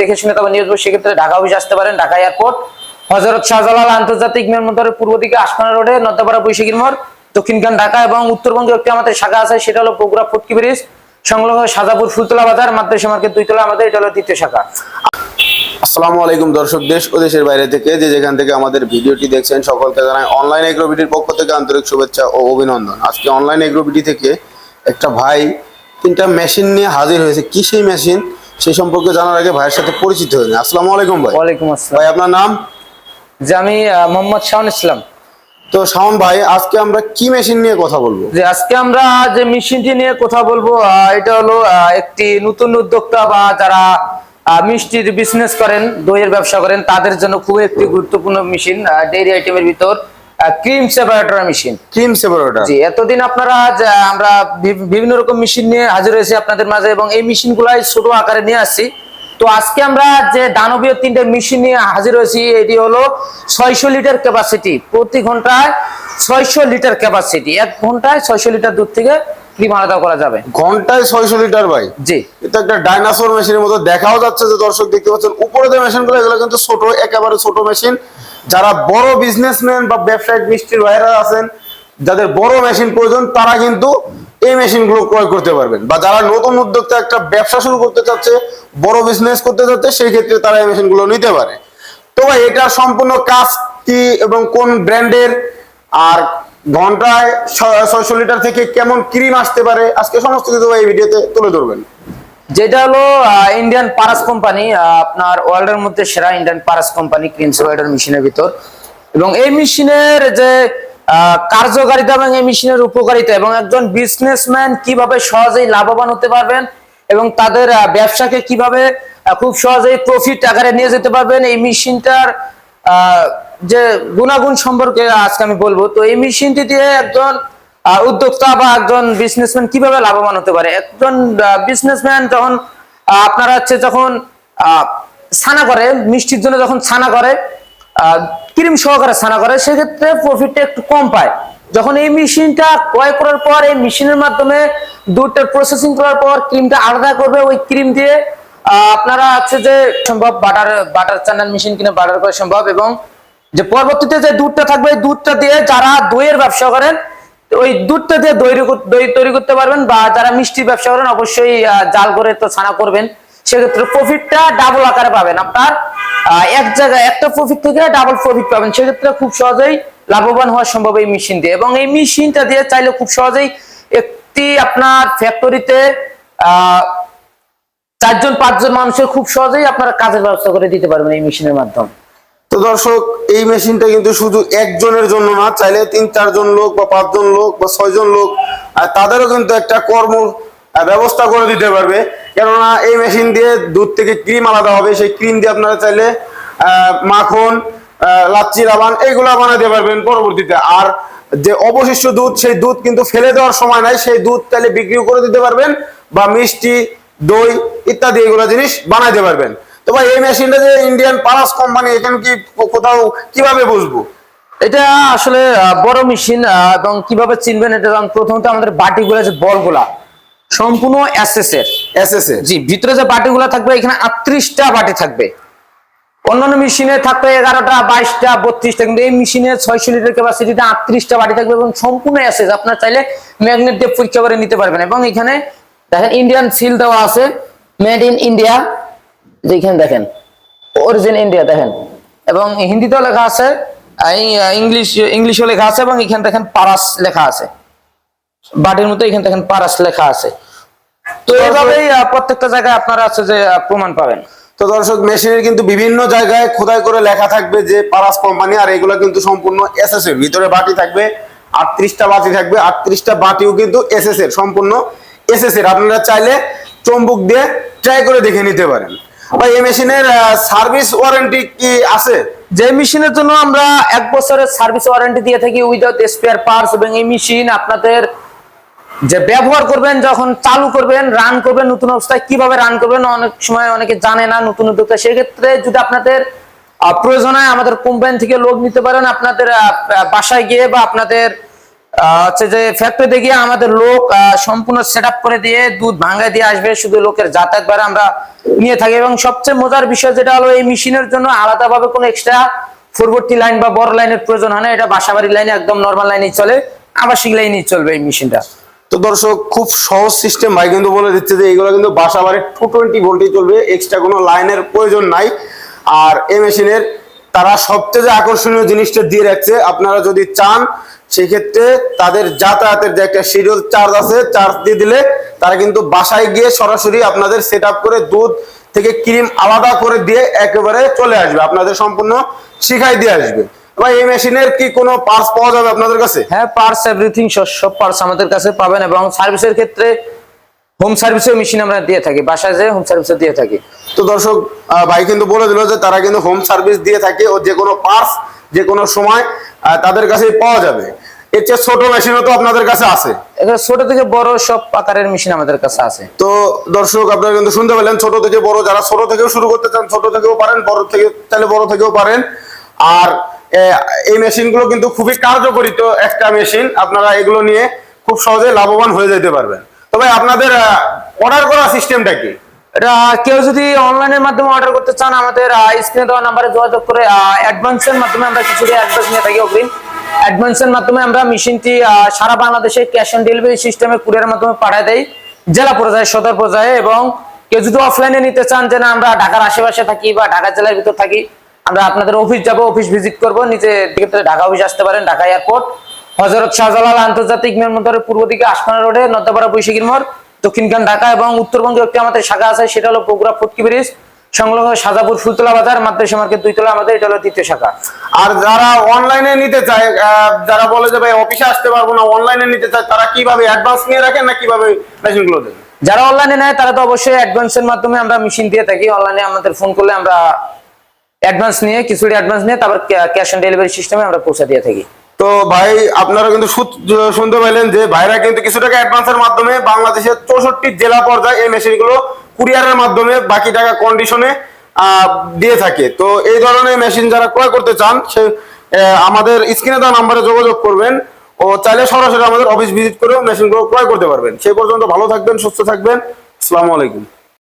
দেখে শুনে তবে নিয়ে আসবো, সেক্ষেত্রে ঢাকা অফিসে আসতে পারেন। ঢাকা এয়ারপোর্ট, হযরত শাহজালাল আন্তর্জাতিক বিমানবন্দরের পূর্ব দিকে আশপানা রোডে, নদ্যাপাড়া বৈশাখীর মোড়, দক্ষিণখান ঢাকা। এবং উত্তরবঙ্গে একটি আমাদের শাখা আছে, সেটা হলো বগুড়া ফটকি ব্রিজ সংলগ্ন সাজাপুর ফুলতলা বাজার মাদ্রাসা মার্কেট 2 তলা আমাদের, এটা হলো দ্বিতীয় শাখা। আসসালামু আলাইকুম দর্শক, দেশ ও দেশের বাইরে থেকে যে যেখান থেকে আমাদের ভিডিওটি দেখছেন সকলকে জানাই অনলাইন এগ্রোবিডির পক্ষ থেকে আন্তরিক শুভেচ্ছা ও অভিনন্দন। আজকে অনলাইন এগ্রোবিডি থেকে একটা ভাই 3টা মেশিন নিয়ে হাজির হয়েছে। কি সেই মেশিন সেই সম্পর্কে জানার আগে ভাইয়ের সাথে পরিচিত হয়ে নিন। আসসালামু আলাইকুম ভাই। ওয়ালাইকুম আসসালাম ভাই, আপনার নাম? যে আমি মোহাম্মদ শাওন ইসলাম। তো শাওন ভাই, আজকে আমরা কি মেশিন নিয়ে কথা বলবো? যে আজকে আমরা যে মেশিনটি নিয়ে কথা বলবো, এটা হলো একটি নতুন উদ্যোক্তা বা যারা মিষ্টির বিজনেস করেন, দইয়ের ব্যবসা করেন, তাদের জন্য খুবই একটি গুরুত্বপূর্ণ মেশিন, ডেইরি আইটেমের ভিতর cream separator machine. Cream separator, জি, এতদিন আপনারা আমরা বিভিন্ন রকম মেশিন নিয়ে হাজির হয়েছি আপনাদের মাঝে, এবং এই মেশিন গুলাই ছোট আকারে নিয়ে আসছি। তো আজকে আমরা যে দানবীয় 3টে মেশিন নিয়ে হাজির হয়েছি, এটি হলো 600 লিটার ক্যাপাসিটি, প্রতি ঘন্টায় 600 লিটার ক্যাপাসিটি, 1 ঘন্টায় 600 লিটার দুধ থেকে ক্রিম আলাদা করা যাবে। ঘন্টায় 600 লিটার ভাই? জি, এটা একটা ডাইনোসর মেশিনের মতো দেখাও যাচ্ছে। যে দর্শক দেখতে পাচ্ছেন উপরে যে মেশিনগুলো, এগুলো কিন্তু ছোট, একেবারে ছোট মেশিন। যারা বড় বিজনেসম্যান বা ব্যবসায়িক মিষ্টির ভাইরা আছেন, যাদের বড় মেশিন প্রয়োজন, তারা কিন্তু এই মেশিনগুলো ক্রয় করতে পারবেন। বা যারা নতুন উদ্যোক্তা একটা ব্যবসা শুরু করতে চাচ্ছে, বড় বিজনেস করতে চাচ্ছে, সেই ক্ষেত্রে তারা এই মেশিনগুলো নিতে পারে। তো ভাই, এটা সম্পূর্ণ কাজ কি এবং কোন ব্র্যান্ডের, আর ঘন্টায় 600 লিটার থেকে কেমন ক্রিম আসতে পারে, আজকে সমস্ত কিছু এই ভিডিওতে তুলে ধরবেন। যেটা হলো ইন্ডিয়ান পারাস কোম্পানি, আপনার ওয়ার্ল্ডের মধ্যে সেরা Indian Paras company cream separator মেশিনের ভিতর। এবং এই মেশিনের যে কার্যকারিতা এবং এই মেশিনের উপকারিতা, এবং একজন বিজনেসম্যান কিভাবে সহজেই লাভবান হতে পারবেন এবং তাদের ব্যবসাকে কিভাবে খুব সহজেই প্রফিট আকারে নিয়ে যেতে পারবেন, এই মেশিনটার যে গুণাগুণ সম্পর্কে আজকে আমি বলবো। তো এই মেশিনটি দিয়ে একজন উদ্যোক্তা বা একজন বিজনেসম্যান কিভাবে লাভবান হতে পারে। একজন বিজনেসম্যান যখন আপনারা হচ্ছে যখন ছানা করে, মিষ্টির জন্য যখন ছানা করে, ক্রিম সহকারে ছানা করে, সেক্ষেত্রে প্রফিটটা একটু কম পায়। যখন এই মেশিনটা ক্রয় করার পর, এই মেশিনের মাধ্যমে দুধটা প্রসেসিং করার পর ক্রিমটা আলাদা করবে, ওই ক্রিম দিয়ে আপনারা আছে যে সম্ভব বাটার চানার মেশিন কিনে বাটার করা সম্ভব। এবং যে পরবর্তীতে যে দুধটা থাকবে, এই দুধটা দিয়ে যারা দইয়ের ব্যবসা করেন, ওই দুধটা দিয়ে দই তৈরি করতে পারবেন। বা যারা মিষ্টির ব্যবসা করেন, অবশ্যই জাল করে তো ছানা করবেন, সেক্ষেত্রে প্রফিটটা ডাবল আকারে পাবেন। আপনার এক জায়গায় একটা প্রফিট থেকে ডাবল প্রফিট পাবেন, সেক্ষেত্রে খুব সহজেই লাভবান হওয়া সম্ভব এই মেশিন দিয়ে। এবং এই মেশিনটা দিয়ে চাইলে খুব সহজেই একটি আপনার ফ্যাক্টরিতে 4-5 জন মানুষের খুব সহজেই আপনারা কাজের ব্যবস্থা করে দিতে পারবেন এই মেশিনের মাধ্যমে। তো দর্শক, এই মেশিনটা কিন্তু শুধু একজনের জন্য না, চাইলে 3-4 জন লোক বা 5 জন লোক বা 6 জন লোক, তাদেরও কিন্তু একটা কর্ম ব্যবস্থা করে দিতে পারবে। কেননা এই মেশিন দিয়ে দুধ থেকে ক্রিম আলাদা হবে, সেই ক্রিম দিয়ে আপনারা চাইলে মাখন, লাচ্ছি, রাবান এইগুলা বানাতে পারবেন পরবর্তীতে। আর যে অবশিষ্ট দুধ, সেই দুধ কিন্তু ফেলে দেওয়ার সময় নাই, সেই দুধ চাইলে বিক্রিও করে দিতে পারবেন, বা মিষ্টি, দই ইত্যাদি এগুলো জিনিস বানাইতে পারবেন। তো ভাই, এই মেশিনটা যে ইন্ডিয়ান পারাস কোম্পানি, এখানে কি কোথাও কিভাবে বুঝবো? এটা আসলে বড় মেশিন, এবং কিভাবে চিনবেন এটা, প্রথমত আমাদের বাটিগুলো, যে বলগুলা সম্পূর্ণ এসএস এর। জি, ভিতরে যে বাটিগুলো থাকবে, এখানে 38টা বাটি থাকবে। অন্যান্য মেশিনে থাকবে 11টা, 22টা, 32টা, কিন্তু এই মেশিনে 600 লিটার ক্যাপাসিটিতে 38টা বাটি থাকবে এবং সম্পূর্ণ এসএস। আপনার চাইলে ম্যাগনেট দিয়ে পরীক্ষা করে নিতে পারবেন। এবং এখানে দেখেন ইন্ডিয়ান সিল দেওয়া আছে, মেড ইন ইন্ডিয়া, যেখানে দেখেন অরিজিন ইন্ডিয়া দেখেন, এবং হিন্দিতেও লেখা আছে, ইংলিশও লেখা আছে, এবং এখানে দেখেন পারাস লেখা আছে বাটির মতো, এখানে দেখেন পারাস লেখা আছে। তো এইভাবেই প্রত্যেকটা জায়গায় আপনারা আছে যে প্রমাণ পাবেন। তো দর্শক, মেশিনের কিন্তু বিভিন্ন জায়গায় খোদাই করে লেখা থাকবে যে পারাস কোম্পানি, আর এগুলো কিন্তু সম্পূর্ণ এসএস এর। ভিতরে বাটি থাকবে 38টা বাটি থাকবে, 38টা বাটিও কিন্তু এসএস এর, সম্পূর্ণ এসএস এর। আপনারা চাইলে চুম্বক দিয়ে ট্রাই করে দেখে নিতে পারেন। ভাই, এই মেশিনের সার্ভিস ওয়ারেন্টি কি আছে? যে মেশিনের জন্য আমরা 1 বছরের সার্ভিস ওয়ারেন্টি দিয়ে থাকি উইদাউট স্পেয়ার পার্টস। এবং এই মেশিন আপনাদের যে ব্যবহার করবেন, যখন চালু করবেন, রান করবেন, নতুন অবস্থায় কিভাবে রান করবেন, অনেক সময় অনেকে জানে না নতুন উদ্যোক্তা। সেক্ষেত্রে যদি আপনাদের প্রয়োজন হয়, আমাদের কোম্পানি থেকে লোক নিতে পারেন, আপনাদের বাসায় গিয়ে বা আপনাদের হচ্ছে যে ফ্যাক্টরিতে গিয়ে আমাদের লোক সম্পূর্ণ সেট আপ করে দিয়ে দুধ ভাঙায় দিয়ে আসবে, শুধু লোকের যাতায়াত ভাড়া আমরা নিয়ে থাকি। এবং সবচেয়ে মজার বিষয় যেটা হলো, এই মেশিনের জন্য আলাদাভাবে কোনো এক্সট্রা পূর্ববর্তী লাইন বা বড় লাইনের প্রয়োজন হয় না। এটা বাসাবাড়ি লাইনে একদম নর্মাল লাইনেই চলে, আবাসিক লাইনেই চলবে এই মেশিনটা। তো দর্শক, খুব সহজ সিস্টেম ভাই কিন্তু বলে দিচ্ছে যে এগুলো কিন্তু বাসা বাড়ির 220 ভোল্টেই চলবে, এক্সট্রা কোনো লাইনের প্রয়োজন নাই। আর এই মেশিনের তারা সবচেয়ে যে আকর্ষণীয় জিনিসটা দিয়ে রাখছে, আপনারা যদি চান সেক্ষেত্রে তাদের যাতায়াতের যে একটা শিডিউল চার্জ আছে, চার্জ দিয়ে দিলে তারা কিন্তু বাসায় গিয়ে সরাসরি আপনাদের সেট আপ করে দুধ থেকে ক্রিম আলাদা করে দিয়ে একেবারে চলে আসবে, আপনাদের সম্পূর্ণ শিখাই দিয়ে আসবে। ভাই, এই মেশিনের কি কোনো পার্টস পাওয়া যাবে আপনাদের কাছে? হ্যাঁ, পার্টস এভরিথিং, সব পার্টস আমাদের কাছে পাবেন। এবং সার্ভিসের ক্ষেত্রে হোম সার্ভিসেও মেশিন আমরা দিয়ে থাকি, বাসায় যে হোম সার্ভিসও দিয়ে থাকি। তো দর্শক, ভাই কিন্তু বলে দিল যে তারা কিন্তু হোম সার্ভিস দিয়ে থাকে, ও যে কোনো পার্টস যে কোনো সময় তাদের কাছে পাওয়া যাবে। এর চেয়ে ছোট মেশিনও তো আপনাদের কাছে আছে? এখানে ছোট থেকে বড় সব আকারের মেশিন আমাদের কাছে আছে। তো দর্শক, আপনারা কিন্তু শুনতে পেলেন, ছোট থেকে বড়, যারা ছোট থেকেও শুরু করতে চান ছোট থেকেও পারেন, বড় থেকে চাইলে বড় থেকেও পারেন। আর এই মেশিনগুলো কিন্তু খুবই কার্যকরী তো একটা মেশিন, আপনারা এগুলো নিয়ে খুব সহজে লাভবান হয়ে যেতে পারবেন। তবে আপনাদের অর্ডার করার সিস্টেমটা কি? এটা কেউ যদি অনলাইনের মাধ্যমে অর্ডার করতে চান, আমাদের স্ক্রিনে দেওয়া নাম্বারে যোগাযোগ করে অ্যাডভান্সের মাধ্যমে আমরা কিছুটা অ্যাডভান্স নিয়ে থাকি, অগ্রিম অ্যাডভান্সের মাধ্যমে আমরা মেশিনটি সারা বাংলাদেশে ক্যাশ অন ডেলিভারি সিস্টেমে কুরিয়ারের মাধ্যমে পাঠিয়ে দেই, জেলা পর্যায়ে, সদর পর্যায়ে। এবং কেউ যদি অফলাইনে নিতে চান, যে না আমরা ঢাকার আশেপাশে থাকি বা ঢাকা জেলার ভিতর থাকি, আমরা আপনাদের অফিস যাব, অফিস ভিজিট করব, নিচে ঢাকা অফিস আসতে পারেন, ঢাকা এয়ারপোর্ট, হযরত শাহজালাল আন্তর্জাতিক বিমানবন্দরের পূর্ব দিকে আশপানা রোডে, নদ্যাপাড়া বৈশাখীর মোড়, দক্ষিণখান ঢাকা। এবং উত্তরবঙ্গে একটি আমাদের শাখা আছে, সেটা হলো বগুড়া ফুটকি ব্রিজ সংলগ্ন সাজাপুর ফুলতলা বাজার, মাদ্রাসা মার্কেট 2 তলা আমাদের, এটা হলো দ্বিতীয় শাখা। আর যারা অনলাইনে নিতে চায়, যারা বলে যে ভাই অফিসে আসতে পারবো না, অনলাইনে নিতে চায়, তারা কিভাবে অ্যাডভান্স নিয়ে রাখেন না কিভাবে মেশিনগুলো দেন? যারা অনলাইনে নেয় তারা তো অবশ্যই অ্যাডভান্সের মাধ্যমে আমরা মেশিন দিয়ে থাকি। অনলাইনে আমাদের ফোন করলে আমরা অ্যাডভান্স নিয়ে, কিছুটা অ্যাডভান্স নিয়ে তারপর ক্যাশ অন ডেলিভারি সিস্টেমে আমরা পৌঁছে দিয়ে থাকি। তো ভাই, আপনারা কিন্তু শুনতে পাইলেন যে ভাইরা কিন্তু কিছু টাকা অ্যাডভান্সের মাধ্যমে বাংলাদেশের 64 জেলা পর্যায়ে এই মেশিনগুলো কুরিয়ারের মাধ্যমে বাকি টাকা কন্ডিশনে দিয়ে থাকে। তো এই ধরনের মেশিন যারা ক্রয় করতে চান, সে আমাদের স্ক্রিনে দেওয়া নাম্বারে যোগাযোগ করবেন, ও চাইলে সরাসরি আমাদের অফিস ভিজিট করেও মেশিনগুলো ক্রয় করতে পারবেন। সেই পর্যন্ত ভালো থাকবেন, সুস্থ থাকবেন। আসসালামু আলাইকুম।